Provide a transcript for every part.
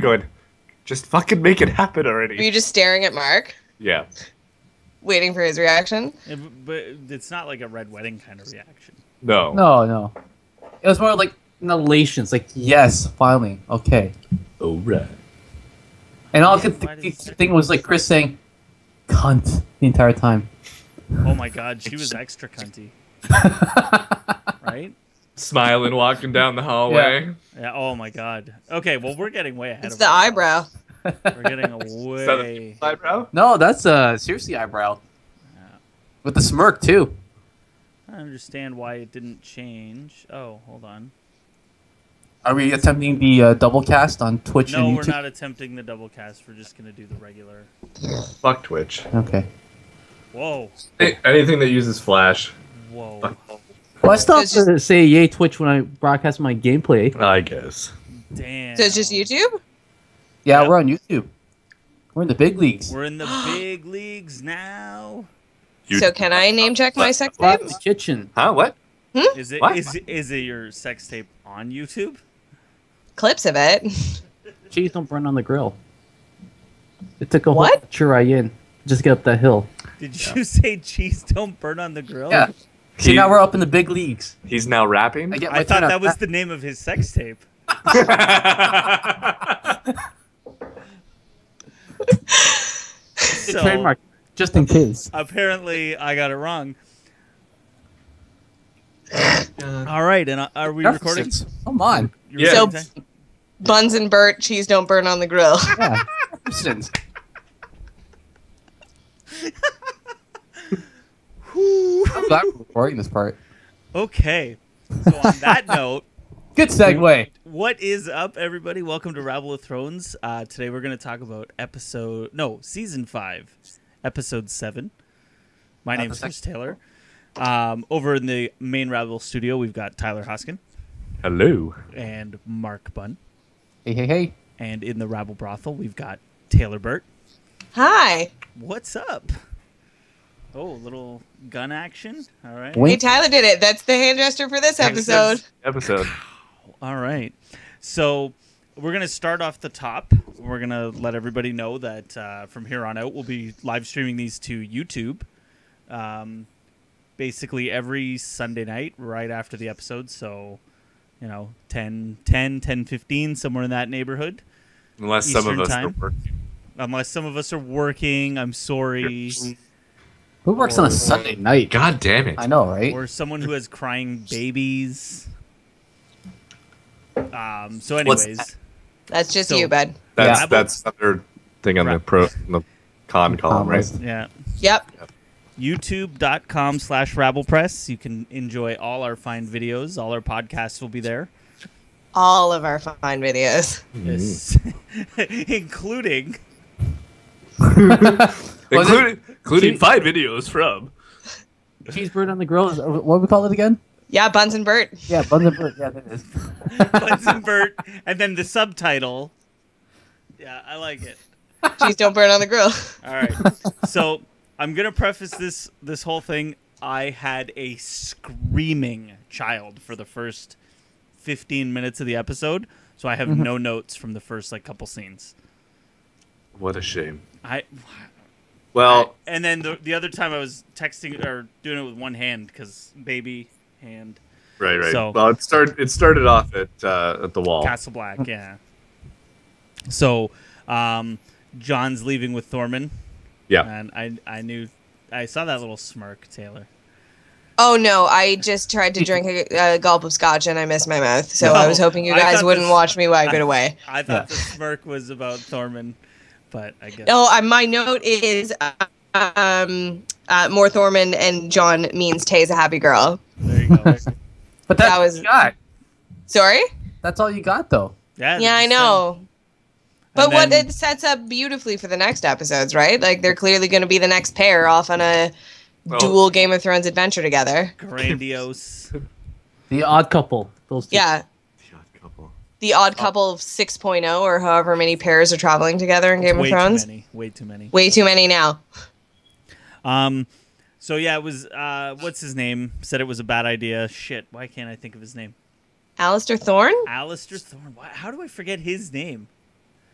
going, just fucking make it happen Were already. you just staring at Mark, Yeah. waiting for his reaction? But it's not like a red wedding kind of reaction. No. No. It was more like an elation. It's like, yes, finally, okay. Oh, right. And all I could think was like Chris saying, cunt, the entire time. Oh my god, she was extra cunty. Right? Smiling, walking down the hallway. Yeah, oh my god. Okay, well, we're getting way ahead It's of the ourselves. eyebrow. We're getting Is that way... a eyebrow? No, that's seriously eyebrow. With the smirk, too. I understand why it didn't change. Oh, hold on. Are we attempting the double cast on Twitch No, and we're YouTube? not attempting the double cast. We're just going to do the regular. Fuck Twitch. Okay. Whoa. Anything that uses Flash. Whoa. Well, I stopped So it's to say yay Twitch when I broadcast my gameplay. I guess. Damn. So it's just YouTube? Yeah, Yep. we're on YouTube. We're in the big leagues. We're in the big leagues now. So can I name check my sex tape? Bob's Kitchen. Huh? What? Is it What? is it your sex tape on YouTube? Clips of it. Cheese don't burn on the grill. It took a What? whole try in just to get up that hill. Did you say cheese don't burn on the grill? Yeah. See, now we're up in the big leagues. He's now rapping? I get my I thought turn that up. was the name of his sex tape. So Trademark, just in case. apparently I got it wrong. All right, and are we recording? References. Come on. You're Yeah. recording So- time? Buns and Burt, cheese don't burn on the grill. Yeah. References. I'm glad we're recording this part. Okay. So on that note, Good segue. what is up, everybody? Welcome to Rabble of Thrones. Today we're going to talk about season 5, episode 7. My name's Chris Taylor. Over in the main Rabble studio, we've got Tyler Hoskin Hello. and Mark Bunn. Hey. And in the Rabble brothel, we've got Taylor Burt. Hi. What's up? Oh, little gun action. All right. Hey, Wink. Tyler did it. That's the hand gesture for this episode. Episode. All right. So we're going to start off the top. We're going to let everybody know that from here on out, we'll be live streaming these to YouTube. Basically every Sunday night right after the episode. So, 10:15, somewhere in that neighborhood. Unless some of Eastern us time. are working. Unless some of us are working, I'm sorry. Who works on a Sunday night? God damn it. I know, right? Or someone who has crying babies. So What's anyways, That's just So- you, bud. That's Yeah. that's another thing on the con column, right? yeah. Yep. YouTube.com/RabblePress. You can enjoy all our fine videos. All our podcasts will be there. All of our fine videos. Yes. Including Including 5 videos from. Cheeseburger on the grill. What do we call it again? Yeah, Buns and Burt. Yeah, Buns and Burt. Yeah, that is. Buns and Burt, and then the subtitle. Yeah, I like it. Cheese don't burn on the grill. All right. So I'm gonna preface this whole thing. I had a screaming child for the first 15 minutes of the episode, so I have no notes from the first couple scenes. What a shame. And then the other time I was texting or doing it with one hand because baby hand. Right. So- Well, it started off at the wall. Castle Black, yeah. So, John's leaving with Thorman. Yeah. And I saw that little smirk, Taylor. Oh, no. I just tried to drink a gulp of scotch and I missed my mouth. So No, I was hoping you I guys thought wouldn't this- watch me wipe it away. I thought the smirk was about Thorman, but I guess. Oh, my note is more Thorman and John means Tay's a happy girl. There you go. But That that's was- all you got. Sorry? That's all you got, though. Yeah, Yeah, I just, know. But then- it sets up beautifully for the next episodes, right? Like, they're clearly going to be the next pair off on a dual Game of Thrones adventure together. Grandiose. The Odd Couple. Those two. Yeah. The Odd Couple of 6.0 or however many pairs are traveling together in Game of Way Thrones. too many. Way too many. Way too many now. So yeah, it was. What's his name? Said it was a bad idea. Shit. Why can't I think of his name? Alistair Thorne? Alistair Thorne. How do I forget his name?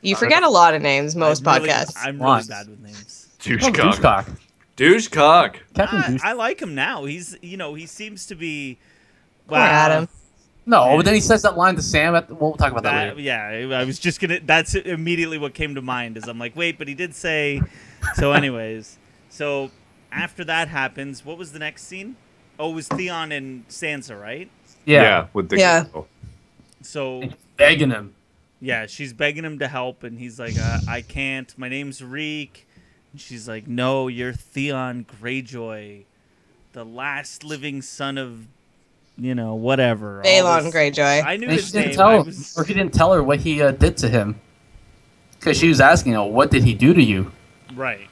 You forget a lot of names most podcasts. I'm really bad with names. Douchecock. Douchecock. Captain Douche. I like him now. He's he seems to be. Poor Adam. No, but then he says that line to Sam. We'll talk about that later. Yeah, I was just gonna. That's immediately what came to mind. Is I'm like, wait, but he did say. So, anyways, so after that happens, what was the next scene? Oh, it was Theon and Sansa, right? Yeah. With the girl. So begging him. Yeah, she's begging him to help, and he's like, I can't. My name's Reek. And she's like, no, you're Theon Greyjoy, the last living son of, whatever. Balon Greyjoy. I knew And his she didn't name. or he didn't tell her what he did to him. Because she was asking, what did he do to you? Right.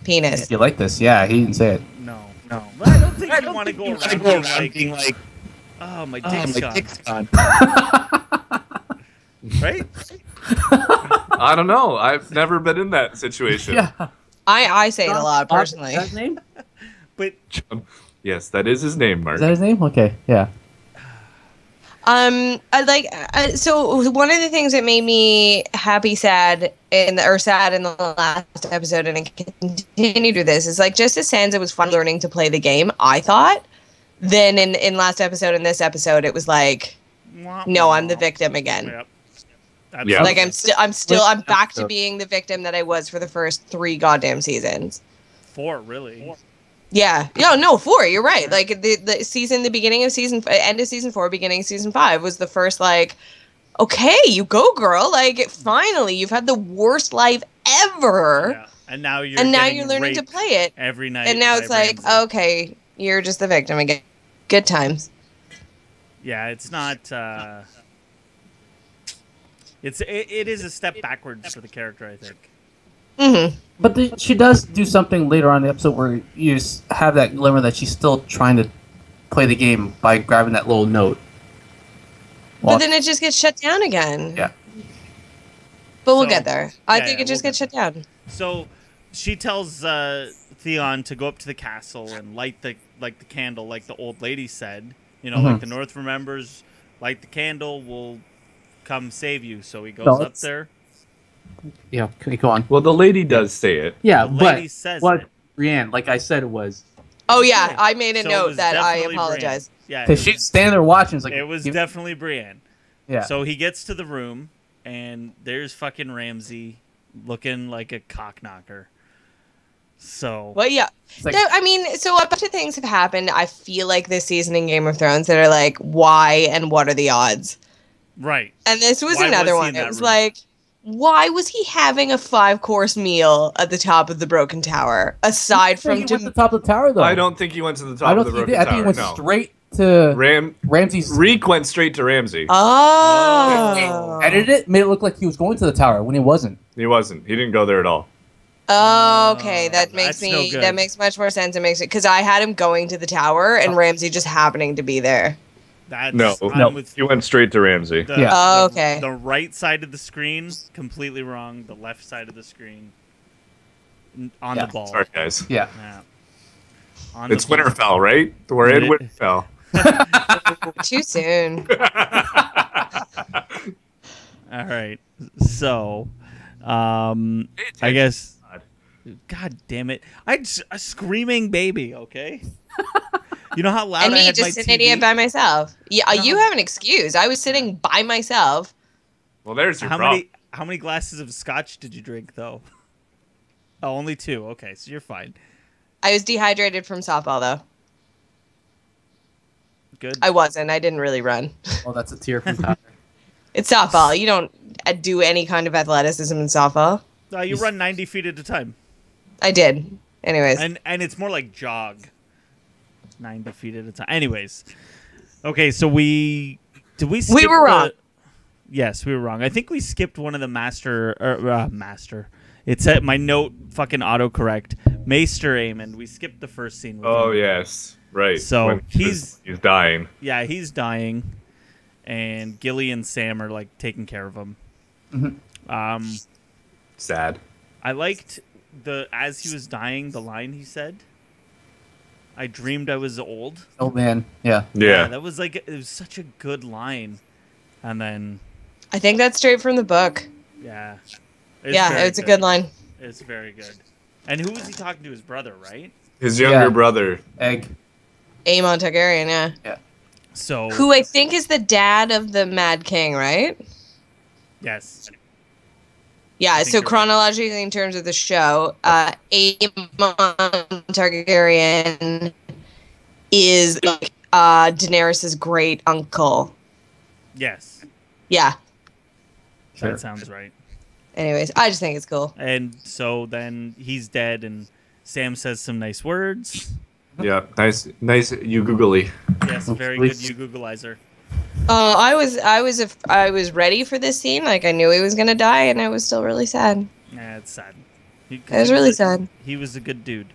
Penis. You like this? Yeah, he didn't say it. No. But I don't think you want to go around being like, oh, my dick's gone. Right? I don't know. I've never been in that situation. Yeah. I say it a lot personally. Is that his name? But Yes, that is his name, Mark. Is that his name? Okay, yeah. So one of the things that made me sad in the last episode, and I continue to do this, is like just as Sansa was fun learning to play the game, I thought. Then in last episode and this episode, it was like, no, I'm the victim again. Yep. Yeah. Like I'm back to being the victim that I was for the first 3 goddamn seasons. 4, really. Yeah. No, 4. You're right. Like the beginning of end of season 4, beginning of season 5 was the first like, okay, you go, girl. Like finally, you've had the worst life ever. Yeah. And now you're learning to play it every night. And now it's like, Ramsay. okay, you're just the victim again. Good times. Yeah, it's not. It is a step backwards for the character, I think. Mm-hmm. But she does do something later on in the episode where you have that glimmer that she's still trying to play the game by grabbing that little note. But then it just gets shut down again. Yeah. But we'll get there. I think it just we'll gets shut down. So she tells Theon to go up to the castle and light the candle, like the old lady said. Like the North remembers, light the candle, we'll come save you. So he goes up there. Yeah, go on. Well, the lady does say it. Yeah, The lady says it. Brienne, like I said, it was. Oh yeah, I made a So it note was that I definitely apologize. Brienne. Yeah, Because she's standing there watching. It's like, it was definitely Brienne. Yeah. So he gets to the room, and there's fucking Ramsay looking like a cock knocker. So. Well, yeah. like- I mean, so a bunch of things have happened. I feel like this season in Game of Thrones that are like, why and what are the odds? Right. And this was Why another was he one. in It that was room? like, why was he having a 5-course meal at the top of the Broken Tower? Aside from he went to the top of the tower, though. I don't think he went to the top I of don't the think Broken he did. I think he went Tower. No. straight to Ramsay's. Reek went straight to Ramsay. Oh. Edited it, made it look like he was going to the tower when he wasn't. He wasn't. He didn't go there at all. Oh, okay. That makes that's no good. that makes much more sense. It makes it because I had him going to the tower and Ramsay just happening to be there. That's, No. I'm with He went straight to Ramsay. the, Yeah. Oh, the- okay. The right side of the screen, completely wrong. The left side of the screen, on Yeah. the ball. Sorry, guys. Yeah. Yeah. On It's the ball. Winterfell, right? We're in Winterfell. Too soon. All right. So, I guess. God damn it! A screaming baby. Okay. You know how loud And I me, had my just an TV? idiot by myself. Yeah, you have an excuse. I was sitting by myself. Well, there's your How problem. many glasses of scotch did you drink though? Oh, only 2. Okay, so you're fine. I was dehydrated from softball, though. Good. I wasn't. I didn't really run. Oh, that's a tear from Tyler. It's softball. You don't do any kind of athleticism in softball. You run 90 feet at a time, I did. Anyways. and it's more like jog. 90 feet at a time. Anyways, okay. So we skip were wrong. Yes, we were wrong. I think we skipped one of the master. It's at my note. Fucking autocorrect. Maester Aemond. We skipped the first scene. With Oh, him. yes. Right. So When he's dying. Yeah, he's dying, and Gilly and Sam are like taking care of him. Mm-hmm. Sad. I liked as he was dying, the line he said. I dreamed I was old. Oh man, yeah. Yeah. That was it was such a good line. And then I think that's straight from the book. yeah, Yeah, it's a good line. It's very good. And who was he talking to? His brother, right? His younger brother. Egg. Aemon Targaryen, yeah. Yeah. So Who I think is the dad of the Mad King, right? yes. Yeah, think so you're right. chronologically in terms of the show, Aemon Targaryen is like Daenerys' great uncle. Yes. Yeah. Sure. That sounds right. Anyways, I just think it's cool. And so then he's dead, and Sam says some nice words. Yeah, nice. You googly. Yes, very good. You Googleizer. I was ready for this scene. Like I knew he was gonna die, and I was still really sad. Yeah, it's sad. It was really sad. He was a good dude.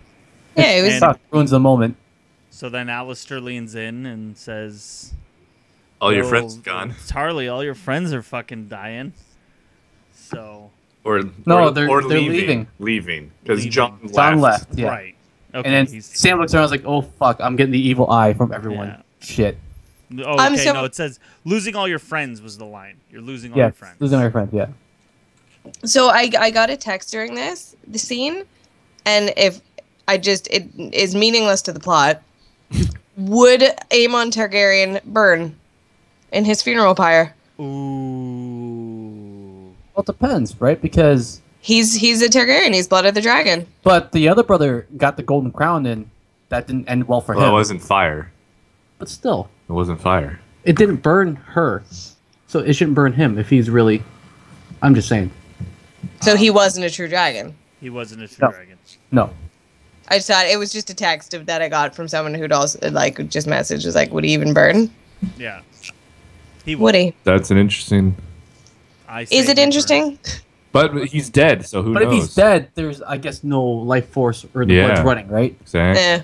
Yeah, it was. And- Sucks. Ruins the moment. So then Alistair leans in and says, All your "Yo, friends gone. Tarly, all your friends are fucking dying." So Or they're leaving. Leaving because Leaving. John left. John left. Yeah. right. Okay. And then Sam looks around and is like, oh, fuck, I'm getting the evil eye from everyone. Yeah. Shit. Oh, I'm okay. so- No, it says losing all your friends was the line. You're losing all your Yeah, friends. losing our friends, yeah. So I got a text during the scene, and if it is meaningless to the plot. Would Aemon Targaryen burn in his funeral pyre? Ooh. Well, it depends, right? Because... He's a Targaryen. He's blood of the dragon. But the other brother got the golden crown, and that didn't end well for Well, it him. wasn't fire. But still, It wasn't fire. It didn't burn her, so it shouldn't burn him if he's really. I'm just saying. So he wasn't a true dragon. He wasn't a true No. dragon. No. I just thought it was just a text that I got from someone who'd also like just messaged was like, would he even burn? Yeah. He Would he? That's an interesting. I say Is it he interesting? But he's dead, so who But knows? if he's dead, there's, I guess, no life force or the Yeah. blood's running, right? Exactly. Eh.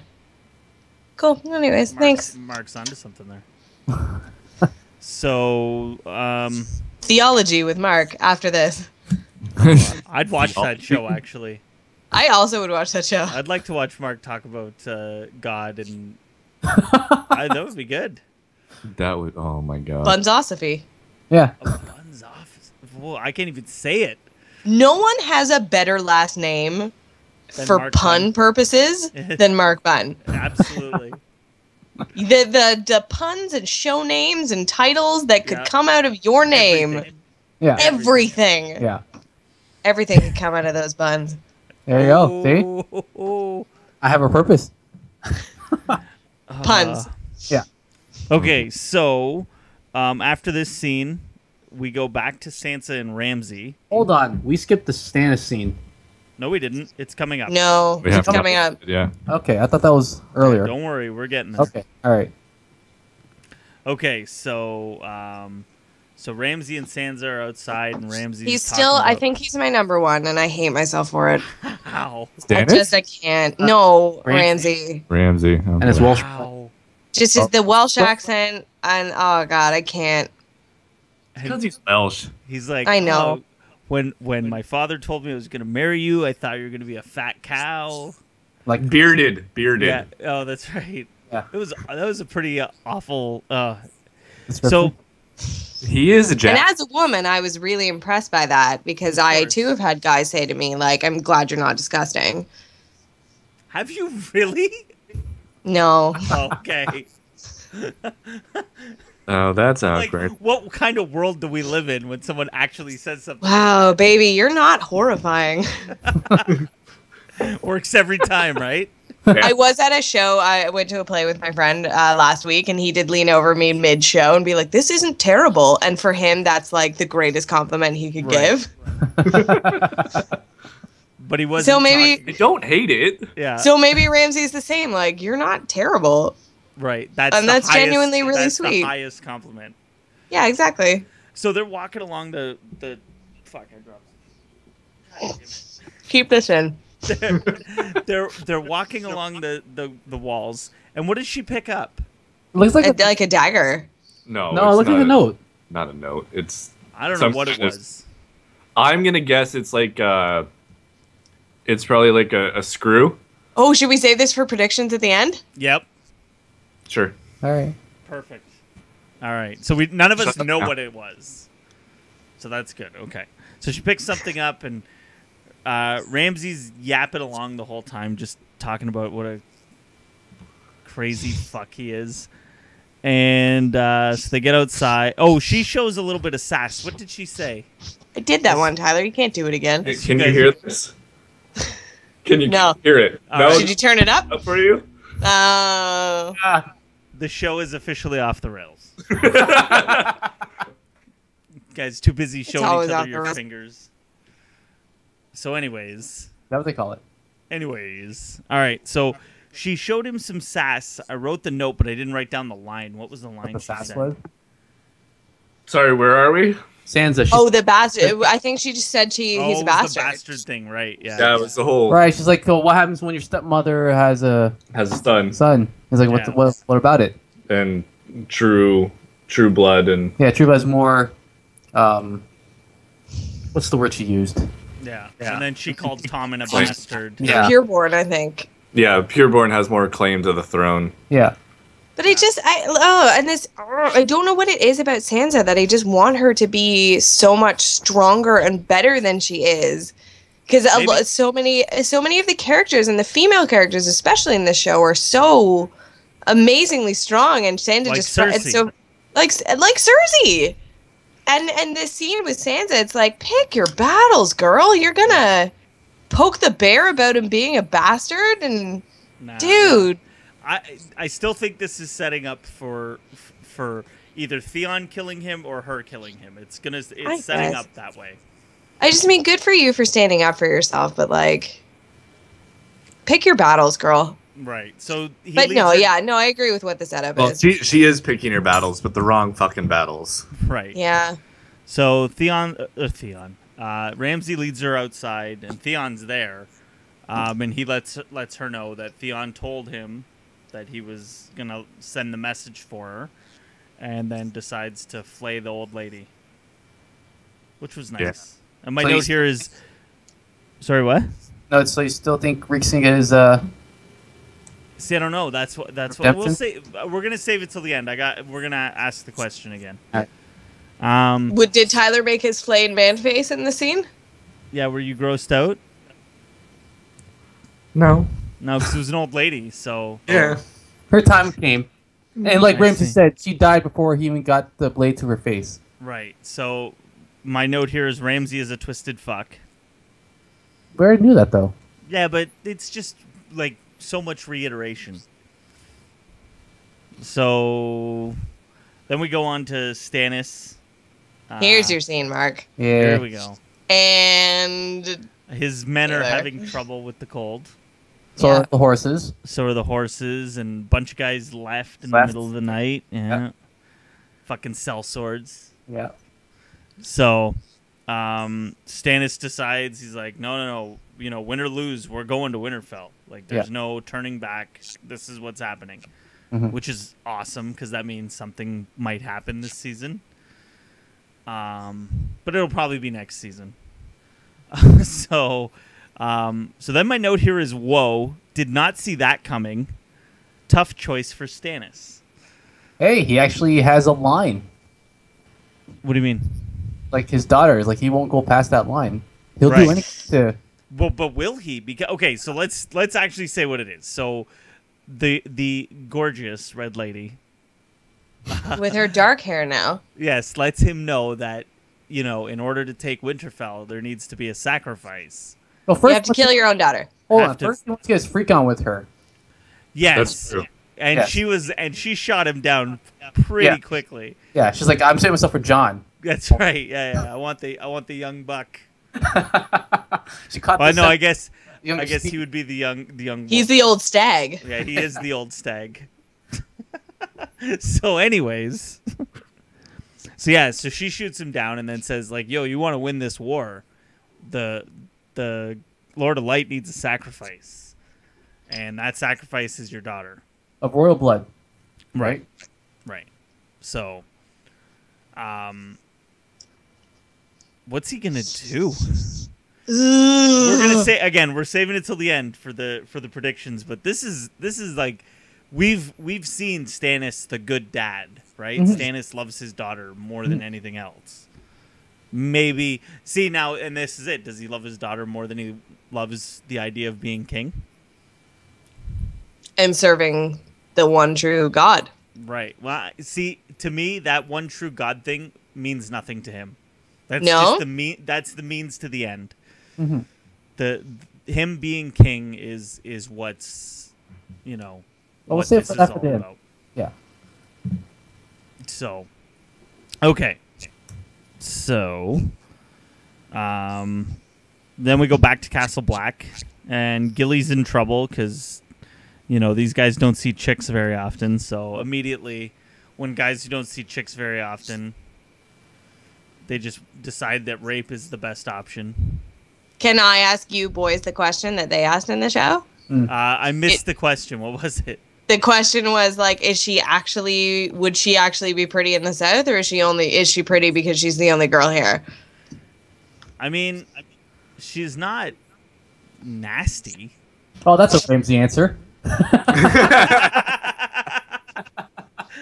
Cool. Anyways, thanks. Mark's onto something there. So, Theology with Mark after this. I'd watch that show actually. I also would watch that show. I'd like to watch Mark talk about God, and that would be good. That would. Oh my god. Bunzosophy. Yeah. Buns off. Whoa, I can't even say it. No one has a better last name Than for Mark pun Bunn. purposes than Mark Bunn. Absolutely. The puns and show names and titles that could Yeah. come out of your name. Everything. Yeah. Everything. Yeah. Everything could come out of those buns. There you go. See? Oh. I have a purpose. Puns. Yeah. Okay, so after this scene, we go back to Sansa and Ramsay. Hold on, we skipped the Stannis scene. No, we didn't. It's coming up. No, We it's have to- coming up. Yeah. Okay, I thought that was earlier. Don't worry, we're getting there. Okay, all right. Okay, so so Ramsay and Sansa are outside, and Ramsay's He's talking still, I about- think he's my number one, and I hate myself for it. How? I can't. No, Ramsay. Ramsay. Ramsey. And it's okay. Welsh. How? Just the Welsh accent, and oh god, I can't. Because he's Welsh. He's like, I know. "Oh, when my father told me I was going to marry you, I thought you were going to be a fat cow." Like, Bearded. Yeah. Oh, that's right. Yeah. That was a pretty awful. description. So He is a And jack. as a woman, I was really impressed by that because I course. too have had guys say to me, like, I'm glad you're not disgusting. have you really? No. Okay. Oh, that's Like, awkward. what kind of world do we live in when someone actually says something Wow, baby, you're not horrifying. works every time, right? I was at a show. I went to a play with my friend last week, and he did lean over me mid-show and be like, "This isn't terrible." And for him, that's like the greatest compliment he could Right. give. But he wasn't. So maybe- talking- I don't hate it. yeah. So maybe Ramsey's the same. Like, you're not terrible. right. That's and the that's highest- genuinely really that's sweet. The highest compliment. Yeah, exactly. So they're walking along the. Fuck! I dropped. Keep this in. They're walking along the walls, and what does she pick up? looks like a, Like a dagger. No. No, it's look at not the note. Not a note. It's. I don't know Some what it kind of- was. I'm gonna guess it's like. It's probably like a screw. Oh, should we save this for predictions at the end? Yep. Sure. all right. Perfect. All right. So none of us Shut know up. what it was. So that's good. Okay. So she picks something up, and Ramsey's yapping along the whole time, just talking about what a crazy fuck he is. And so they get outside. Oh, she shows a little bit of sass. What did she say? I did that one, Tyler. You can't do it again. Can you hear this? Can you No. hear it? No? Should you turn it up? Up for you? The show is officially off the rails. Guys, too busy showing always each off other the your rails. fingers. So anyways, That's what they call it. all right, so she showed him some sass. I wrote the note, but I didn't write down the line. What was the line The she sass said? was. Sorry, where are we? Sansa. Oh, the bastard. I think she just said he's Oh, a it was bastard. the bastard thing, right? Yeah. Yeah, it was the whole Right. She's like, oh, what happens when your stepmother has a has a son son? He's like, Yeah. what about it? and true blood and Yeah, Truba has more. What's the word she used? Yeah. Yeah. And then she called Tommen a bastard. Yeah. Pureborn, I think. yeah, Pureborn has more claim to the throne. Yeah. But I don't know what it is about Sansa that I just want her to be so much stronger and better than she is. Because Maybe- so many of the characters and the female characters, especially in this show, are so amazingly strong, and Sansa Like just Cersei. it's so like Cersei. And this scene with Sansa, it's like, pick your battles, girl. You're gonna poke the bear about him being a bastard, and Nah, dude. I still think this is setting up for either Theon killing him or her killing him. It's setting guess. up that way. I just mean, good for you for standing up for yourself, but like, pick your battles, girl. Right. So he But leads no, her- yeah, no, I agree with what the setup Well, is. she is picking her battles, but the wrong fucking battles. Right. Yeah. So Ramsey leads her outside, and Theon's there, and he lets her know that Theon told him that he was gonna send the message for her, and then decides to flay the old lady, which was nice. Yeah. And my So note he's- here is, sorry, what? No, so you still think Rick Singh is See, I don't know. That's what Redemption? we'll say. We're gonna save it till the end. We're gonna ask the question again. Alright. Did Tyler make his flayed man face in the scene? Yeah, were you grossed out? No. No, because it was an old lady. So Yeah. her time came, and like I Ramsey see. said, she died before he even got the blade to her face. right. So my note here is Ramsey is a twisted fuck. We already knew that though. Yeah, but it's just like so much reiteration. So then we go on to Stannis. Here's your scene, Mark. Yeah. There we go. And His men are Taylor. having trouble with the cold. So Yeah. are the horses. So are the horses, and a bunch of guys left in the Left. middle of the night. Yeah. Yeah. Fucking sell swords. Yeah. So Stannis decides, he's like, no. You know, win or lose, we're going to Winterfell. Like, there's Yeah. no turning back. This is what's happening. Mhm. Which is awesome, because that means something might happen this season. But it'll probably be next season. So then my note here is, whoa, did not see that coming. Tough choice for Stannis. Hey, he actually has a line. What do you mean? Like his daughter is like he won't go past that line. He'll Right. do anything to. Well, but will he? Because okay, so let's actually say what it is. So the gorgeous red lady, with her dark hair now. yes, lets him know that, you know, in order to take Winterfell, there needs to be a sacrifice. Well, You first, have to kill your own daughter. hold have on. to- First, he wants to get his freak on with her. Yes, That's true. and Yes. she shot him down pretty Yeah. quickly. Yeah, she's like, I'm saving myself for John. That's right. Yeah. I want the young buck. She caught. Well, the no, I sec- guess young- he would be the young. He's wolf. the old stag. Yeah, he is the old stag. So, anyways, so she shoots him down and then says, like, "Yo, you want to win this war? The Lord of Light needs a sacrifice, and that sacrifice is your daughter." of royal blood. Right. So, what's he gonna do? We're gonna say again. We're saving it till the end for the predictions. But this is like we've seen Stannis the good dad, right? Mhm. Stannis loves his daughter more than anything else. maybe see now, and this is it. Does he love his daughter more than he loves the idea of being king? And serving the one true God. Right. Well, see, to me, that one true God thing means nothing to him. That's No? just that's the means to the end. Mhm. Him being king is what's, you know, Well, we'll what save this for is that for all the end. about. Yeah. So, okay. So, then we go back to Castle Black, and Gilly's in trouble because, you know, these guys don't see chicks very often. So immediately, when guys who don't see chicks very often, they just decide that rape is the best option. Can I ask you boys the question that they asked in the show? I missed the question. What was it? The question was like, would she actually be pretty in the South, or is she pretty because she's the only girl here? I mean, she's not nasty. Oh, that's a Ramsey answer.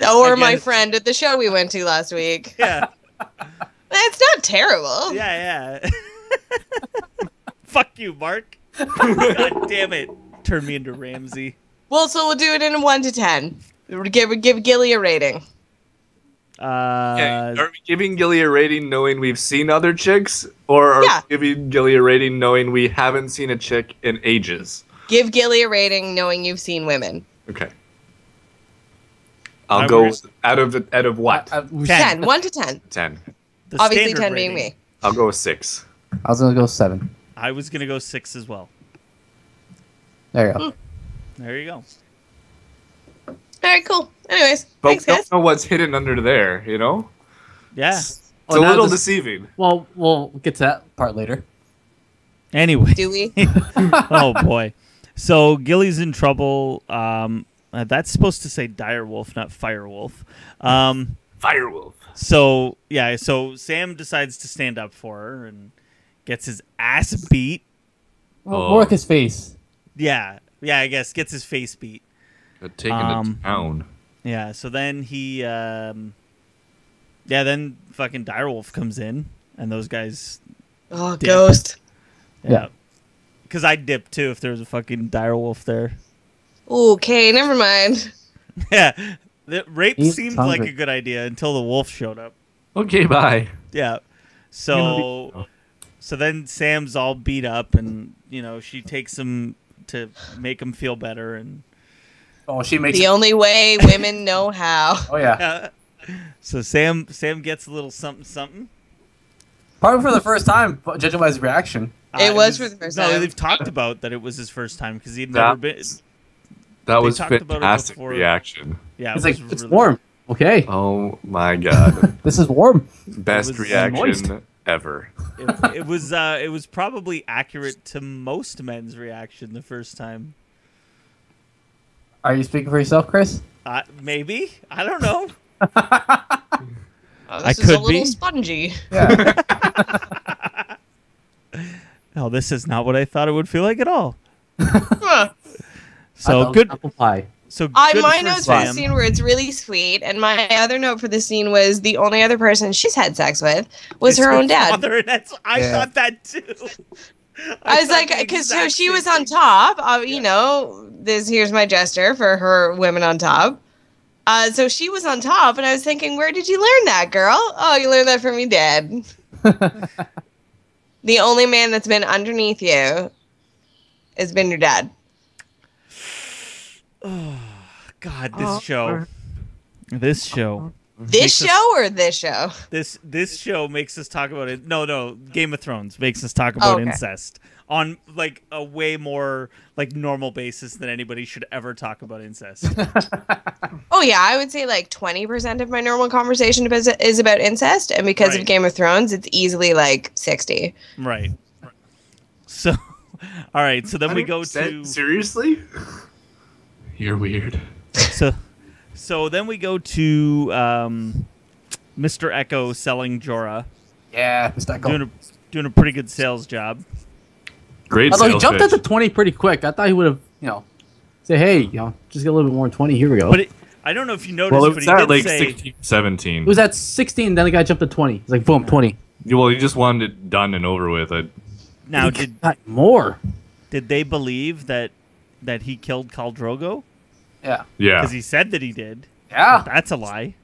Or my Again- friend at the show we went to last week. Yeah. It's not terrible. Yeah. Fuck you, Mark. God damn it. Turn me into Ramsey. Well, so we'll do it in a 1 to 10. Give Gilly a rating. Are we giving Gilly a rating knowing we've seen other chicks? Or are Yeah. we giving Gilly a rating knowing we haven't seen a chick in ages? Give Gilly a rating knowing you've seen women. Okay. I I'll go was- out of what? 10. 1 to 10. 10. The Obviously standard 10 being rating. me. I'll go with 6. I was gonna go 7. I was going to go 6 as well. There you go. There you go. All right, cool. Anyways, But thanks, we don't guys. know what's hidden under there, you know? Yeah. It's Well, a now little this- deceiving. Well, we'll get to that part later. Anyway. Do we? Oh, boy. So Gilly's in trouble. That's supposed to say direwolf, not firewolf. Firewolf. So Sam decides to stand up for her and gets his ass beat. Well, work his face. Yeah, I guess gets his face beat. Got taken to town. Yeah, so then then fucking direwolf comes in, and those guys, Oh, Dip. ghost. Yeah. because I'd dip too if there was a fucking direwolf there. Okay, never mind. Yeah, the rape He's seemed hungry. like a good idea until the wolf showed up. Okay, bye. Yeah. So then Sam's all beat up, and you know she takes him to make him feel better, and Oh, she makes. The only way women know how. Oh yeah. so Sam gets a little something. Probably for the first time, judging by his reaction. It was for the first No, time. they've talked about that it was his first time because he'd never been. That was talked about it fantastic before. reaction. Yeah, He's it like, was it's really- warm. Okay, Oh my god. this is warm. Best was reaction moist. ever. It was probably accurate to most men's reaction the first time. Are you speaking for yourself, Chris? Maybe, I don't know. Oh, I this is a could little be. spongy. Yeah. No, this is not what I thought it would feel like at all. Huh. So good. Apple pie. So My good for notes for the Sam. scene where it's really sweet, and my other note for the scene was the only other person she's had sex with was It's her own dad. father, and I Yeah. thought that too. I was thought like, the because exact she same was on thing. top of, you know, here's my gesture for her women on top. So she was on top, and I was thinking, where did you learn that, girl? Oh, you learned that from your dad. The only man that's been underneath you has been your dad. God, this show. This show. This Makes us- show or this show? This show makes us talk about it. No, Game of Thrones makes us talk about Okay. incest on like a way more like normal basis than anybody should ever talk about incest. Oh yeah, I would say like 20% of my normal conversation is about incest, and because Right. of Game of Thrones, it's easily like 60. Right. So, all right. So then we go to Seriously? You're weird. so then we go to Mr. Echo selling Jorah, Yeah, Mr. Echo. doing a pretty good sales job. Great Although he sales jumped pitch. up to 20 pretty quick. I thought he would have, say, hey, just get a little bit more than 20. Here we go. But I don't know if you noticed, Well, it but was he at did like say 16, 17. It was at 16, then the guy jumped to 20. He's like, boom, 20. Well, he just wanted it done and over with. Now, Got more. did they believe that he killed Khal Drogo? Yeah. Yeah. Because he said that he did. Yeah. That's a lie.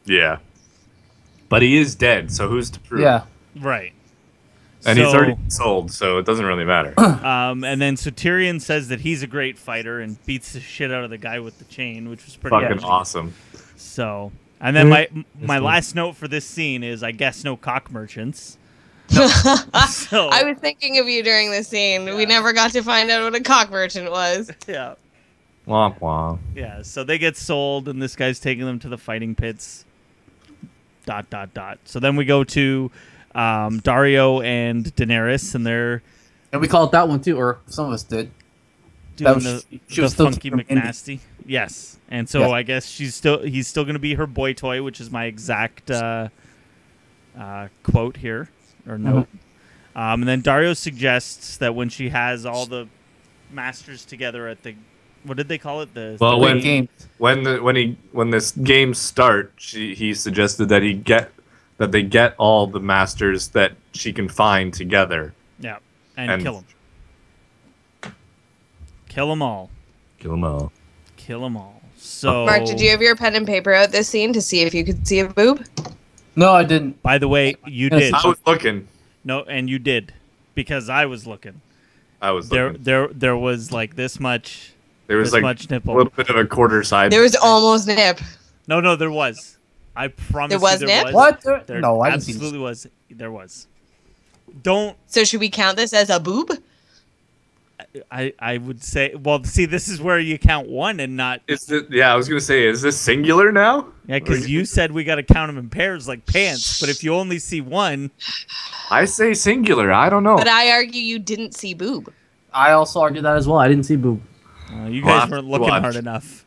Yeah. But he is dead, so who's to prove? Yeah. Right. And he's already sold, so it doesn't really matter. And then so Tyrion says that he's a great fighter and beats the shit out of the guy with the chain, which was pretty Fucking awesome. So, and then my last note for this scene is, I guess, no cock merchants. So I was thinking of you during this scene. We never got to find out what a cock merchant was. yeah. Womp womp. Yeah, so they get sold, and this guy's taking them to the fighting pits. ... So then we go to Dario and Daenerys, and they're And we called that one too, or some of us did. doing she the was still funky from Indy. McNasty. Yes, and so Yes. I guess he's still going to be her boy toy, which is my exact quote here or note. And then Dario suggests that when she has all the masters together at the, what did they call it? Well, Great game. when this game starts, he suggested that they get all the masters that she can find together. Yeah, and kill them. Kill them all. Kill them all. Kill them all. So, Mark, did you have your pen and paper out this scene to see if you could see a boob? No, I didn't. by the way, you Yes. did. I was looking. No, and you did, because I was looking. I was looking. There was like this much. There was this like much nipple. a little bit of a quarter side. There was almost nip. No, there was. I promise There was you nip? was. What? There No, I didn't see absolutely was. There was. Don't. So should we count this as a boob? I would say. Well, see, this is where you count one and not. I was gonna say, is this singular now? Yeah, because you said we got to count them in pairs like pants. But if you only see one, I say singular. I don't know. But I argue you didn't see boob. I also argued that as well. I didn't see boob. you Well, guys weren't looking watch. hard enough.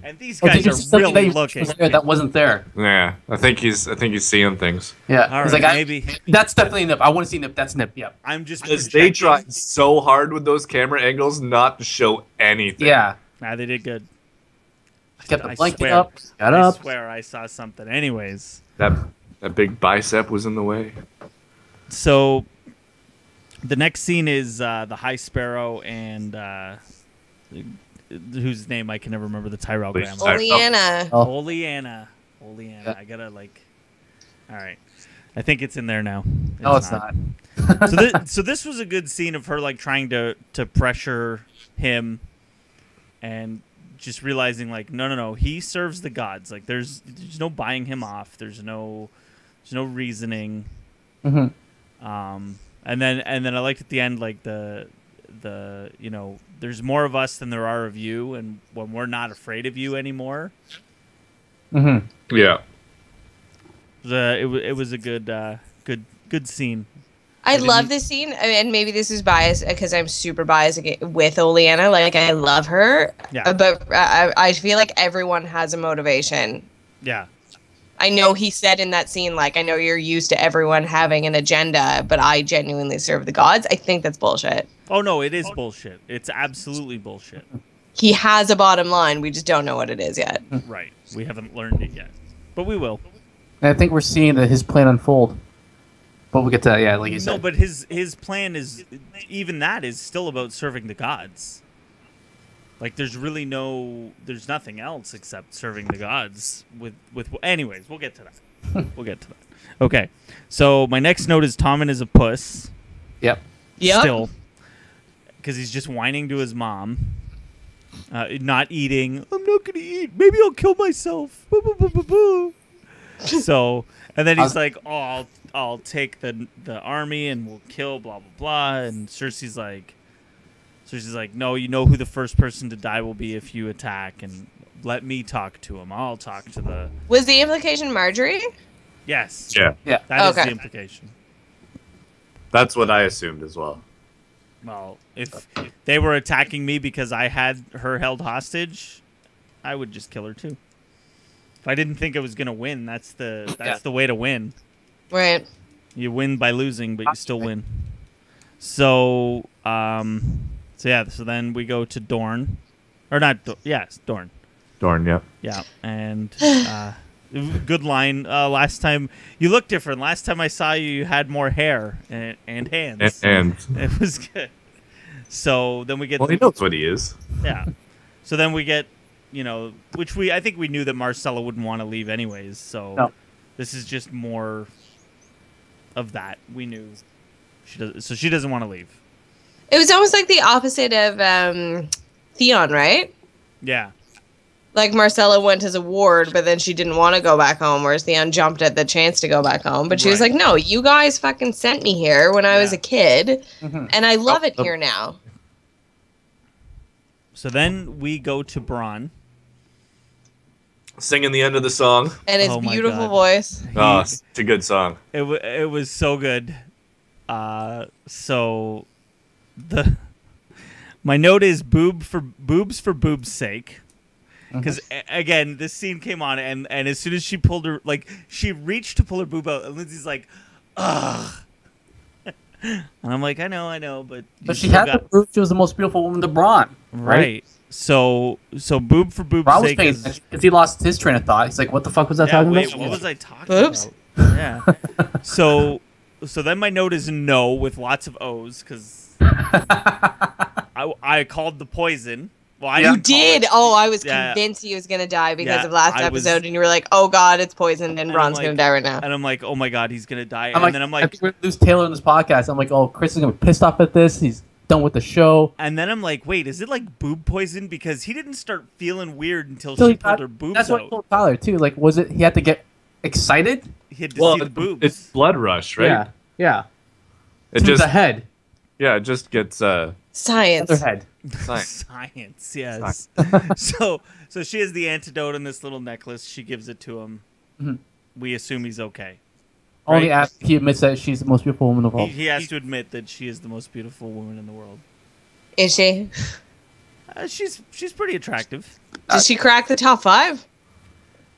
And these Or did guys you are see something really that looking. was there that wasn't there? Yeah, I think he's seeing things. Yeah. All It's right, like, maybe. that's definitely nip. I want to see nip. That's nip. Yeah. I'm just Because they projecting. tried so hard with those camera angles not to show anything. Yeah. Nah, they did good. Kept I the blanket swear. up. Got I up. swear I saw something. Anyways, That big bicep was in the way. so the next scene is the High Sparrow and whose name I can never remember, the Tyrell Please. grandma. Oleana. Oh. Oleana. Yeah. I gotta like. All right, I think it's in there now. No, it's not. So this was a good scene of her like trying to pressure him, and just realizing like no, he serves the gods. Like there's no buying him off. There's no reasoning. Mm-hmm. And then I liked at the end like the there's more of us than there are of you, and when we're not afraid of you anymore. Mm-hmm. Yeah. It was a good scene. I love this scene, and maybe this is biased because I'm super biased with Oleana. Like, I love her, Yeah. but I feel like everyone has a motivation. Yeah. I know he said in that scene, like, I know you're used to everyone having an agenda, but I genuinely serve the gods. I think that's bullshit. Oh no, it is bullshit. It's absolutely bullshit. He has a bottom line. We just don't know what it is yet. Right. We haven't learned it yet, but we will. And I think we're seeing his plan unfold. But we'll get to that, yeah, like you said. No, but his plan is even that is still about serving the gods. Like there's nothing else except serving the gods with anyways, we'll get to that. We'll get to that. Okay. So my next note is Tommen is a puss. Yep. Yep. Still. Because he's just whining to his mom. Not eating. I'm not gonna eat. Maybe I'll kill myself. Boo, boo, boo, boo, boo. So and then he's like, "Oh, I'll take the army and we'll kill blah blah blah." And Cersei's like, "No, you know who the first person to die will be if you attack, and let me talk to him. I'll talk to the." Was the implication Marjorie? Yes. Yeah. Yeah. That is Okay. the implication. That's what I assumed as well. Well, if they were attacking me because I had her held hostage, I would just kill her too. If I didn't think I was gonna win, that's the way to win. Right. You win by losing, but you still win. So, so then we go to Dorne, or not? Yes, Dorne. Darn, yeah. Yeah, and Good line. Last time you looked different. Last time I saw you, you had more hair and hands. And It was good. So then we get. well, he knows what he is. Yeah. So then we get, which I think we knew that Marcella wouldn't want to leave anyways. So No. this is just more of that. We knew so she doesn't want to leave. It was almost like the opposite of Theon, right? Yeah. Like Marcella went as a ward, but then she didn't want to go back home, whereas Theon jumped at the chance to go back home. But she was Right. like, no, you guys fucking sent me here when I was Yeah. a kid, Mhm. and I love it here now. So then we go to Bronn. Singing the end of the song. And his Oh my beautiful God. voice. Oh, it's a good song. It was so good. So my note is boobs for boobs' sake. Because again, this scene came on, and as soon as she pulled her, she reached to pull her boob out, and Lindsay's like, ugh. And I'm like, I know, but But she had to prove she was the most beautiful woman to Bronn. right. So boob for boobs' Bronn was sake paying is. attention because he lost his train of thought. He's like, what the fuck was I Yeah, talking wait, about? what was I talking Boobs? about? Yeah. So then my note is no with lots of O's because I called the poison. Well, I You didn't call did. it. Oh, I was Yeah. convinced he was going to die because Yeah, of last I was- episode, and you were like, oh, God, it's poisoned, and And I'm Ron's like- going to die right now. And I'm like, oh my god, he's gonna die. I'm like, then I'm I like, think we're gonna lose Taylor in this podcast. I'm like, oh, Chris is gonna be pissed off at this. He's done with the show. wait, is it like boob poison? Because he didn't start feeling weird until So she he pulled thought- her boobs That's what I out. told Tyler too. Like, was it he had to get excited He had to Well, see the boobs. it's blood rush, right? Yeah, yeah. It To just the head. it just gets Science. their head? science. Science, yes. so she has the antidote in this little necklace. She gives it to him. Mhm. We assume he's okay. Only Right. after he admits that she's the most beautiful woman of all. He has to admit that she is the most beautiful woman in the world. Is she? She's pretty attractive. Did she crack the top 5?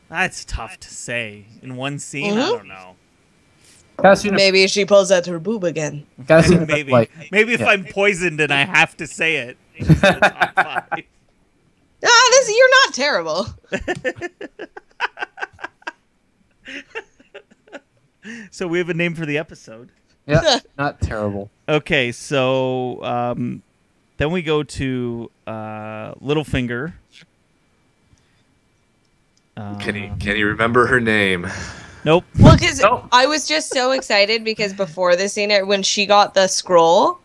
That's tough to say in one scene. I Mhm. don't know. Gotta see her- Maybe she pulls out her boob again. gotta see her, Maybe like, if yeah. I'm poisoned and I have to say it. It's in the top 5. You're not terrible. So we have a name for the episode. yeah, not terrible. Okay, so then we go to Littlefinger. Can he remember her name? Nope. Well, because No. I was just so excited because before this scene, when she got the scroll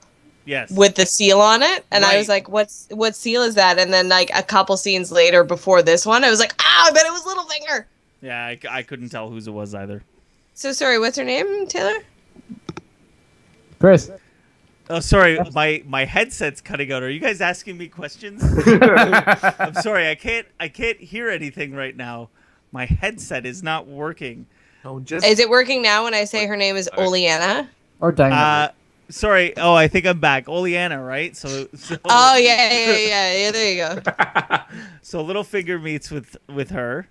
Yes. with the seal on it, and I was Right. like, what seal is that? And then like a couple scenes later before this one, I was like, I bet it was Littlefinger. Yeah, I couldn't tell whose it was either. So sorry, what's her name, Taylor? Chris, Oh, sorry, my headset's cutting out. Are you guys asking me questions? I'm sorry, I can't hear anything right now. My headset is not working. Oh, just Is it working now when I say her name is Oleana? or Diana. Sorry. Oh, I think I'm back. Oleana, right? So Oh yeah. There you go. So Littlefinger meets with her,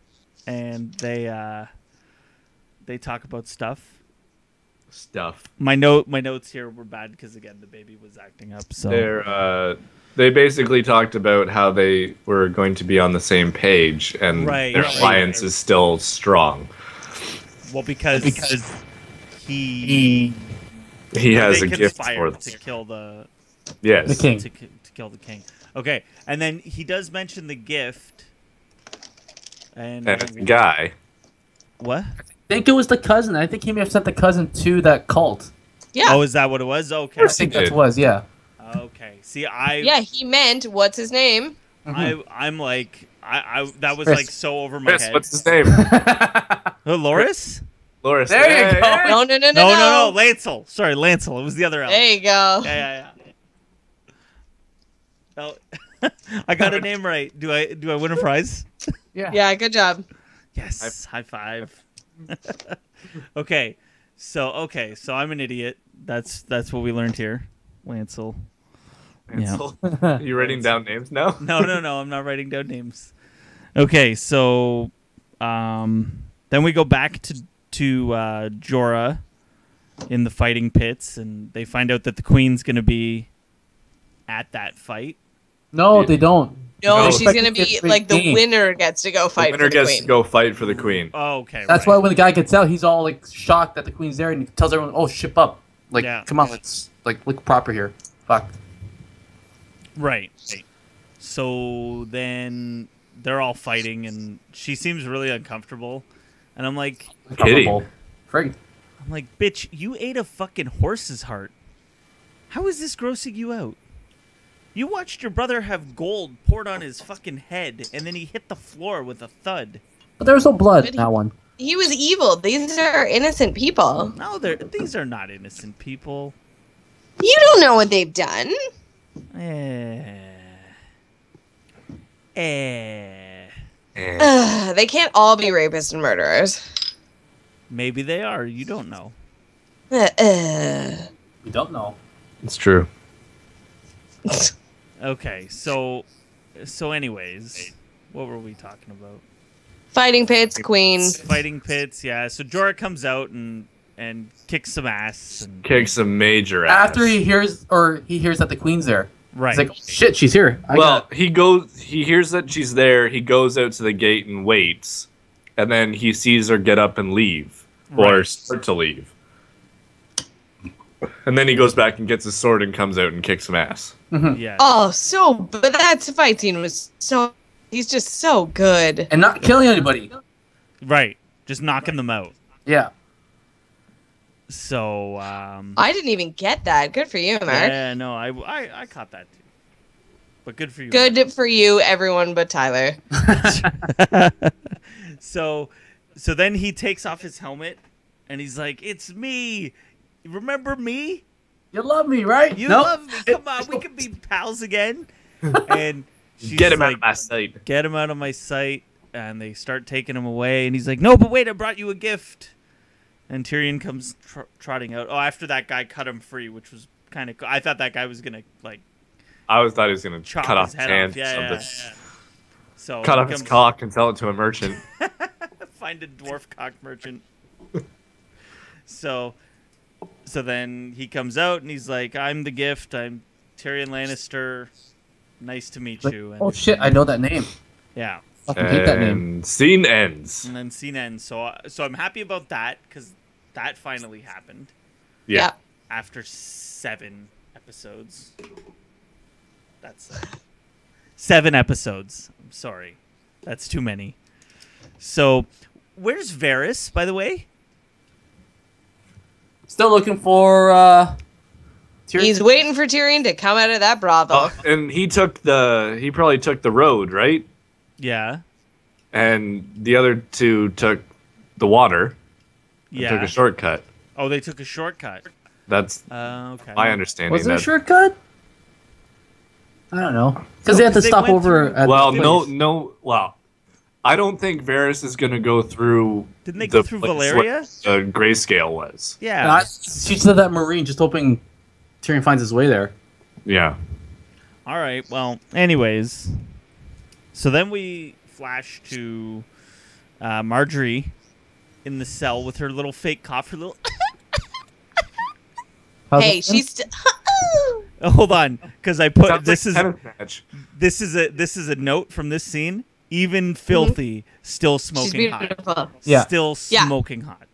and they talk about stuff. My notes here were bad because again the baby was acting up. So they basically talked about how they were going to be on the same page and Right, their right. alliance is still strong. well because He has they a gift conspired for them. to kill the Yes. The king. to kill the king. Okay, and then he does mention the gift. And And the guy. what? I think it was the cousin. I think he may have sent the cousin to that cult. Yeah. Oh, is that what it was? Okay. I Yes, he think that did. was, yeah. Okay. See, Yeah, he meant what's his name? I'm like I that was Chris. like so over my Chris, head. what's his name? Loris? Loris. There you Hey, go. hey. No, No, Lancel. Sorry, Lancel. It was the other L. There you go. Yeah. Oh, I got a name right. Do I win a prize? Yeah, good job. Yes. High five. Okay. So I'm an idiot. That's what we learned here. Lancel. Yeah. Ansel. You writing down names now? No, I'm not writing down names. Okay, so then we go back to Jorah in the fighting pits, and they find out that the queen's going to be at that fight. No, Yeah. they don't. No, No. she's gonna be like the winner gets to go The fight winner for the gets queen. to go fight for the queen. Oh, okay. That's right. why when the guy gets out, he's all like shocked that the queen's there, and he tells everyone, "Oh, ship up! Like, Yeah. come on, let's like look proper here." Fuck. Right. So then they're all fighting, and she seems really uncomfortable. And I'm like, Kidding. Frig. bitch, you ate a fucking horse's heart. How is this grossing you out? You watched your brother have gold poured on his fucking head, and then he hit the floor with a thud. But there was no blood in that one. He was evil. These are innocent people. No, these are not innocent people. You don't know what they've done. They can't all be rapists and murderers. Maybe they are. You don't know. We don't know. It's true. Okay, so anyways, what were we talking about? Fighting pits, queen. Fighting pits, yeah. So Jorah comes out and kicks some ass. And, Kicks some major ass. After he hears that the queen's there, right. he's like, oh, "Shit, she's here." He hears that she's there. He goes out to the gate and waits, and then he sees her get up and leave, or start to leave. And then he goes back and gets his sword and comes out and kicks some ass. Yeah. Oh, but that fight scene was so. He's just so good. and not killing anybody. Right. Just knocking them out. Yeah. So, I didn't even get that. Good for you, Mark. yeah, no, I caught that too. But good for you. Good for you, everyone but Tyler. So then he takes off his helmet and he's like, "It's me. Remember me? You love me, right? You Nope. love me. Come on, we can be pals again." And she's Get him out like, of my sight. "Get him out of my sight." And they start taking him away, and he's like, "No, but wait, I brought you a gift." And Tyrion comes trotting out. Oh, after that guy cut him free, which was kind of cool. I thought that guy was gonna like I always thought he was going to chop cut off his his head hand off. or Yeah. something. So Cut he off his comes- cock and sell it to a merchant. Find a dwarf cock merchant. So then he comes out and he's like, "I'm the gift. I'm Tyrion Lannister. Nice to meet Like, you." And oh shit, I know that name. yeah. Fucking hate that name. And scene ends. And then scene ends. So I'm happy about that because that finally happened Yeah. after 7 episodes. That's 7 episodes. I'm sorry, that's too many. So where's Varys, by the way? Still looking for Tyrion. He's waiting for Tyrion to come out of that brothel. And he probably took the road, right? Yeah. And the other two took the water. And Yeah. Took a shortcut. Oh, they took a shortcut. That's Okay. my understanding. Was there a that- shortcut? I don't know. Because they had to they stop went over through- at Well, the no, place. well, I don't think Varys is going to go through. Didn't they go through place Valyria? where the grayscale was. Yeah. She said that Marine, just hoping Tyrion finds his way there. Yeah. All right. Well, anyways, so then we flash to Marjorie in the cell with her little fake cough, her little. How's Hey, it she's. Hold on, because I put Sounds this like is a tennis match. this is a note from this scene. Even filthy, still She's smoking hot. beautiful. Yeah. Still Yeah. smoking hot.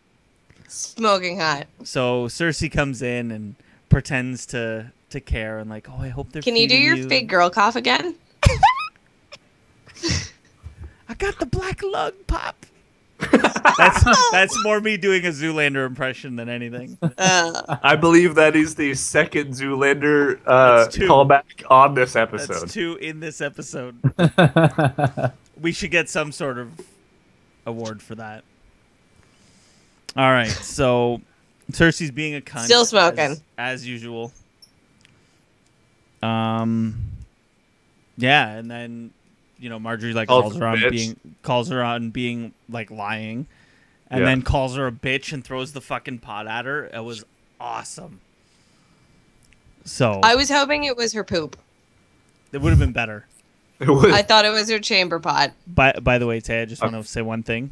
Smoking hot. So Cersei comes in and pretends to care and like, oh, I hope they're. Can you do feeding your fake girl cough again? I got the black lung pop. That's more me doing a Zoolander impression than anything. I believe that is the second Zoolander That's 2. callback on this episode. That's 2 in this episode. We should get some sort of award for that. All right, so Cersei's being a cunt. Still smoking. as usual. Yeah, and then Marjorie like Calls calls her her on bitch. being like lying, and Yeah. then calls her a bitch and throws the fucking pot at her. It was awesome. So I was hoping it was her poop. it would have been better. It was, I thought it was her chamber pot. By the way, Tay, I just want to say one thing.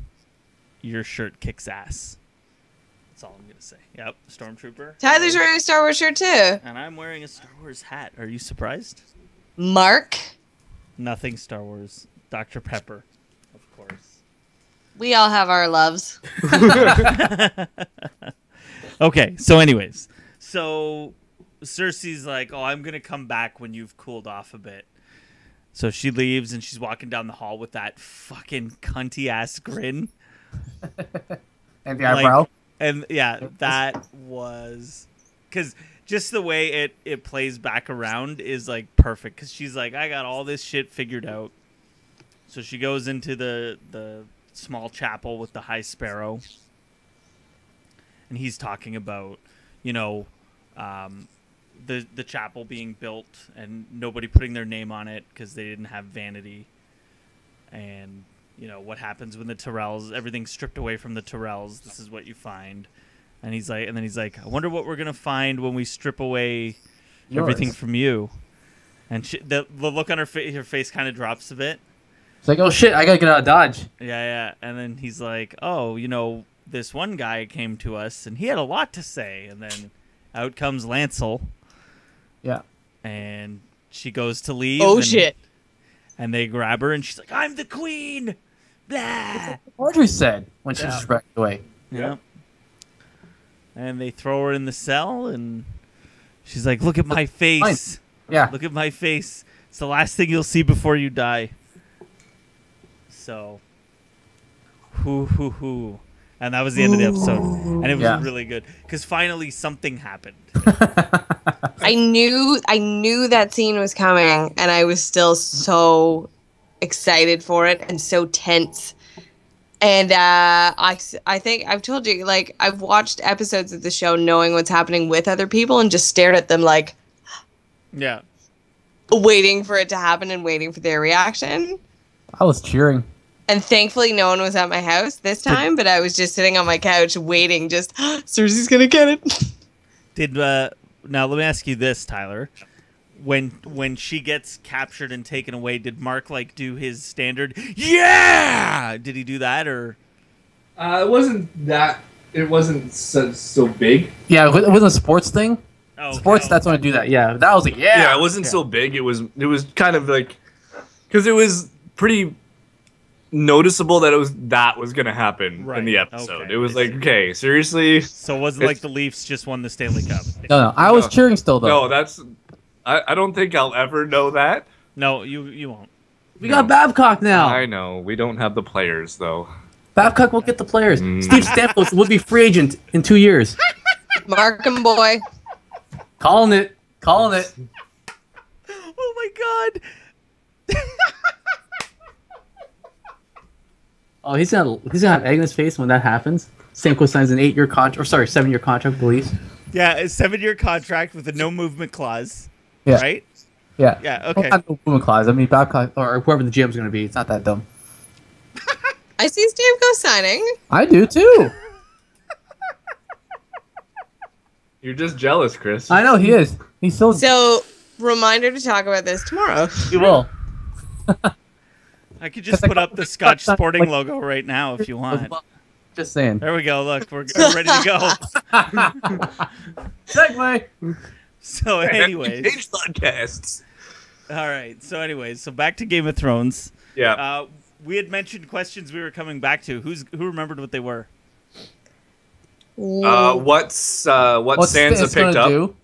Your shirt kicks ass. That's all I'm gonna say. Yep, Stormtrooper. Tyler's wearing a Star Wars shirt too. And I'm wearing a Star Wars hat. Are you surprised? Mark. Nothing Star Wars. Dr. Pepper, of course. We all have our loves. Okay, so anyways. So Cersei's like, oh, I'm going to come back when you've cooled off a bit. So she leaves and she's walking down the hall with that fucking cunty-ass grin. And the eyebrow. And yeah, that was... Because just the way it plays back around is like perfect. Because she's like, I got all this shit figured out. So she goes into the small chapel with the High Sparrow. And he's talking about, you know, the chapel being built and nobody putting their name on it because they didn't have vanity. And, you know, what happens when the Tyrells, everything's stripped away from the Tyrells. This is what you find. And he's like, I wonder what we're going to find when we strip away everything from you. And the look on her face kind of drops a bit. It's like, oh shit, I gotta get out of Dodge. Yeah. And then he's like, oh, you know, this one guy came to us and he had a lot to say. And then out comes Lancel. Yeah. And she goes to leave. Oh, shit. And they grab her and she's like, I'm the queen. Blah. Marjorie said when she just wrecked away. Yeah. And they throw her in the cell and she's like, look at my face. Fine. Yeah. Look at my face. It's the last thing you'll see before you die. So, hoo. And that was the end of the episode. And it was really good. Because finally something happened. I knew that scene was coming, and I was still so excited for it and so tense. And I think I've told you, like, I've watched episodes of the show knowing what's happening with other people and just stared at them like, yeah, waiting for it to happen and waiting for their reaction. I was cheering. And thankfully no one was at my house this time, but I was just sitting on my couch waiting, just, Cersei's gonna get it. Now let me ask you this, Tyler. When she gets captured and taken away, did Mark like do his standard? Yeah, did he do that or? It wasn't so big. Yeah, it wasn't a sports thing. Oh, sports, that's when I do that. Yeah, that was like, Yeah, it wasn't so big. It was kind of like, because it was pretty noticeable that was gonna happen in the episode. Okay, it was like, okay, seriously. So it wasn't like the Leafs just won the Stanley Cup. No, I was cheering still though. No, that's. I don't think I'll ever know that. No, you won't. We got Babcock now. I know. We don't have the players though. Babcock will get the players. Steve Stamkos will be free agent in 2 years. Markham boy. Calling it. Oh my god. Oh, he's gonna have egg in his face when that happens. Stamkos signs an 7-year contract with the Leafs. Yeah, a 7-year contract with a no movement clause. Yeah. Right? Yeah. Yeah, okay. Not no movement clause. I mean, Babcock or whoever the GM's gonna be. It's not that dumb. I see Stamkos signing. I do too. You're just jealous, Chris. I know he is. He's So, reminder to talk about this tomorrow. He will. I could just put up the Scotch Sporting logo right now if you want. Just saying. There we go. Look, we're ready to go. Segue. So, anyways. Change podcasts. All right. So, anyways. So, back to Game of Thrones. Yeah. We had mentioned questions we were coming back to. Who remembered what they were? What's Sansa picked up? Do?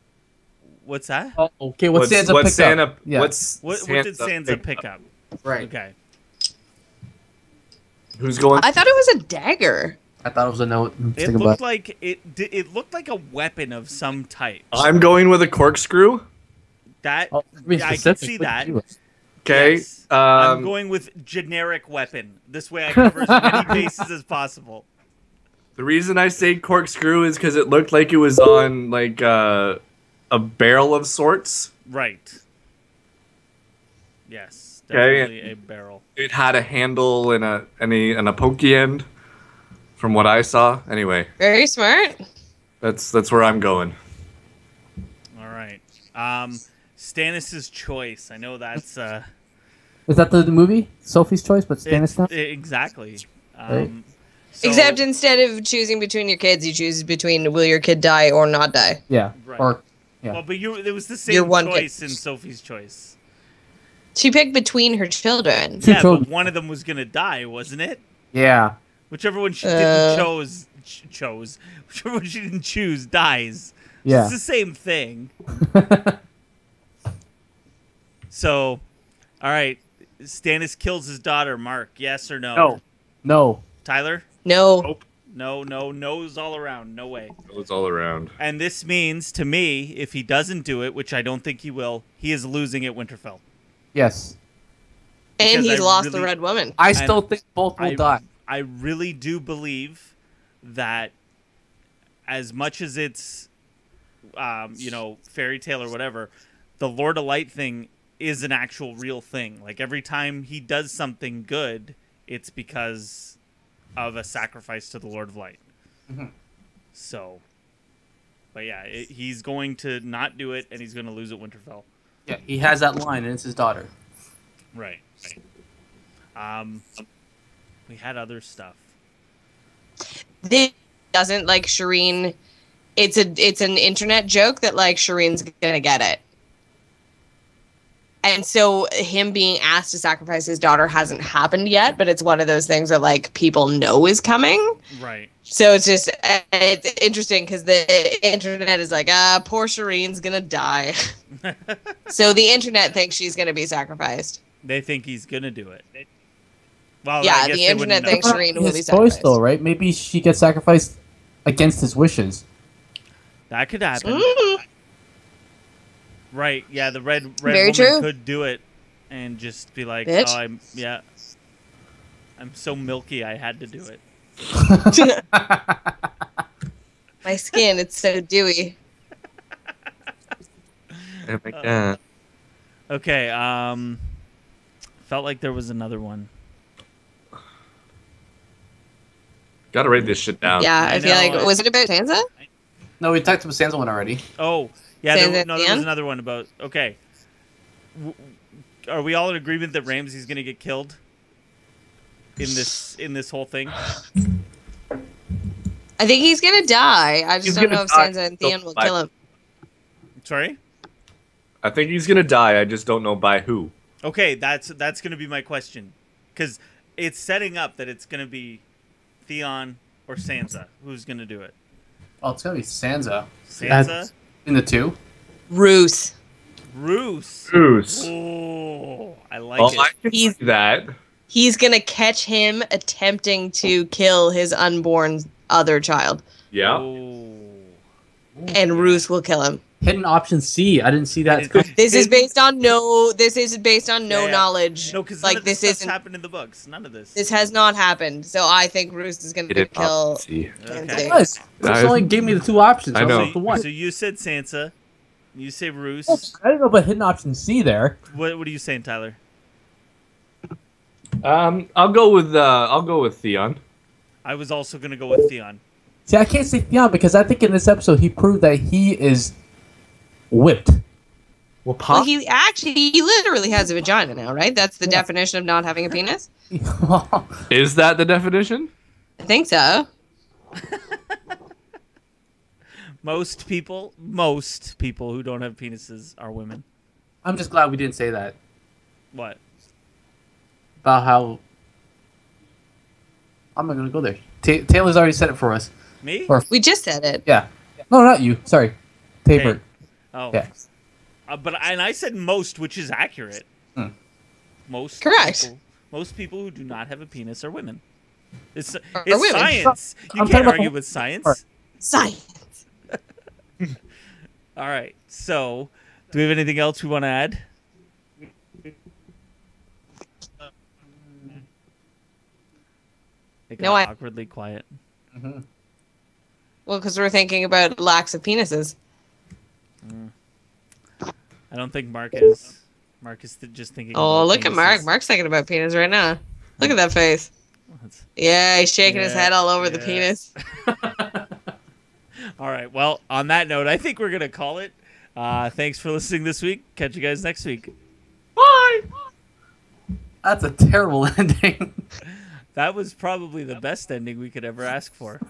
What's that? Oh, okay, what did Sansa pick up? What did Sansa pick up? Right. Okay. Who's going? I thought it was a dagger. I thought it was a note. It looked like it looked like a weapon of some type. I'm going with a corkscrew. That I can see that. Okay. Yes. I'm going with generic weapon. This way I cover as many bases as possible. The reason I say corkscrew is because it looked like it was on like a barrel of sorts. Right. Yes. Okay. Definitely a barrel. It had a handle and a pokey end, from what I saw. Anyway. Very smart. That's where I'm going. All right. Stannis' Choice. I know that's. Is that the movie? Sophie's Choice, but Stannis now? Exactly. Right. So, except instead of choosing between your kids, you choose between will your kid die or not die. Yeah. Right. Or yeah. Well, but it was the same choice in Sophie's Choice. She picked between her children. Yeah, children. but one of them was gonna die, wasn't it? Yeah. Whichever one she didn't chose, whichever one she didn't choose dies. So Yeah. it's the same thing. So, all right, Stannis kills his daughter, Mark. Yes or no? No. No. Tyler? No. Nope. No, no's all around. No way. It's all around. And this means, to me, if he doesn't do it, which I don't think he will, he is losing at Winterfell. Yes. And Because he's I lost really- the Red Woman. I still think both will die. I really do believe that as much as it's, fairy tale or whatever, the Lord of Light thing is an actual real thing. Like every time he does something good, it's because of a sacrifice to the Lord of Light. Mm-hmm. So, but yeah, he's going to not do it, and he's going to lose at Winterfell. Yeah, he has that line, and it's his daughter. Right. We had other stuff. This doesn't like Shireen. It's an internet joke that like Shireen's gonna get it. And so him being asked to sacrifice his daughter hasn't happened yet, but it's one of those things that like people know is coming. Right. So it's just it's interesting because the internet is like, poor Shireen's gonna die. So the internet thinks she's gonna be sacrificed. They think he's gonna do it. Well, Yeah, I guess the they wouldn't internet know. thinks Shireen will be His choice, sacrificed. though, right? Maybe she gets sacrificed against his wishes. That could happen. Mm. Right? Yeah, the red Very woman true. could do it and just be like, Bitch. "Oh, I'm so milky, I had to do it." My skin, it's so dewy. Oh my God. Okay. Felt like there was another one. Gotta write this shit down. Yeah, I I feel know. like was it about Sansa? No, we talked about Sansa one already. Oh, yeah. Say There that was again? another one about. Okay. Are we all in agreement that Ramsay's gonna get killed in this whole thing? I think he's gonna die. I just He's don't gonna know if die. Sansa and Theon will kill him. Sorry. I think he's gonna die. I just don't know by who. Okay, that's gonna be my question, because it's setting up that it's gonna be Theon or Sansa. Who's gonna do it? Oh, it's gonna be Sansa. Sansa? In the two. Roose. Roose. Bruce. Oh, I like Oh, it. I can He's- see that. He's gonna catch him attempting to kill his unborn other child, Yeah. Oh. and Roose will kill him. Hidden option C. I didn't see that. This is based on no. This is based on no Yeah, yeah. knowledge. No, because like this stuff's isn't. happened in the books. None of this. This has not happened. So I think Roose is gonna It did kill. not see. Okay. Yes. Chris only gave me the two options. I know. went with the one. So you said Sansa. You say Roose. I didn't know about hidden option C there. What are you saying, Tyler? I'll go with Theon. I was also gonna go with Theon. See, I can't say Theon because I think in this episode he proved that he is whipped. Well, Well, he literally has a vagina now, right? That's the definition of not having a penis. is that the definition? I think so. Most people who don't have penises are women. I'm just glad we didn't say that What? about how. I'm not gonna go there. Taylor's already said it for us. Me? Or We just said it. yeah, no, not you. Sorry, Tabor. Hey. Oh. Yeah. And I said most, which is accurate. Hmm. Most. Correct. Most people who do not have a penis are women. It's women. science. You I'm talking can't about argue the- with science. part. Science. All right. So, do we have anything else we want to add? It got No, awkwardly quiet. Well, because we're thinking about lacks of penises. I don't think Mark is. Mark is just thinking. Oh, about look at Mark. penises. Mark's thinking about penis right now. Look at that face. That's- Yeah, he's shaking his Yeah, head all over the yeah. penis. All right. Well, on that note, I think we're gonna call it. Thanks for listening this week. Catch you guys next week. Bye. That's a terrible ending. That was probably the best ending we could ever ask for.